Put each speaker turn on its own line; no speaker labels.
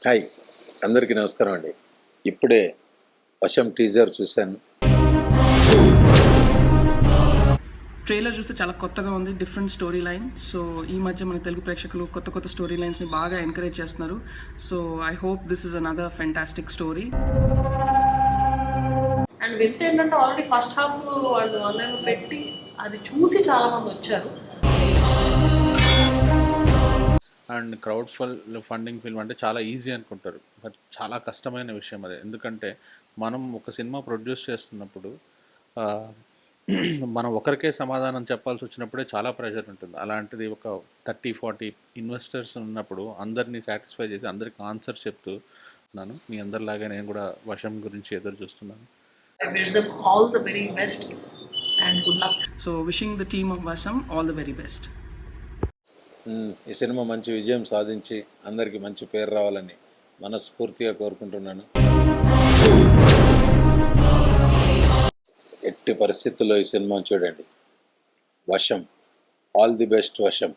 Hi, అందరికీ నమస్కారం అండి. ఇప్పుడే వశం టీజర్ చూశాను.
ట్రైలర్ చూస్తే చాలా కొత్తగా ఉంది, డిఫరెంట్ స్టోరీ లైన్. సో ఈ మధ్య మన తెలుగు ప్రేక్షకులు కొత్త కొత్త స్టోరీ లైన్స్ని బాగా ఎంకరేజ్ చేస్తున్నారు. So I hope this is another fantastic story.
And with ఏంటంటే ఆల్రెడీ ఫస్ట్ హాఫ్ వాళ్ళు ఆన్లైన్లో పెట్టి అది చూసి చాలామంది వచ్చారు.
అండ్ క్రౌడ్ ఫండింగ్ ఫిల్మ్ అంటే చాలా ఈజీ అనుకుంటారు, బట్ చాలా కష్టమైన విషయం అది. ఎందుకంటే మనం ఒక సినిమా ప్రొడ్యూస్ చేస్తున్నప్పుడు మనం ఒకరికే సమాధానం చెప్పాల్సి వచ్చినప్పుడే చాలా ప్రెషర్ ఉంటుంది. అలాంటిది ఒక 30-40 ఇన్వెస్టర్స్ ఉన్నప్పుడు అందరినీ సాటిస్ఫై చేసి అందరికి ఆన్సర్ చెప్తూ ఉన్నాను. మీ అందరిలాగా నేను కూడా వశం గురించి ఎదురు చూస్తున్నాను.
I wish them all the very best and good luck.
So wishing the team of వశం ఆల్ ద వెరీ బెస్ట్.
ఈ సినిమా మంచి విజయం సాధించి అందరికీ మంచి పేరు రావాలని మనస్ఫూర్తిగా కోరుకుంటున్నాను. ఎట్టి పరిస్థితుల్లో ఈ సినిమా చూడండి. వశం, ఆల్ ది బెస్ట్ వశం.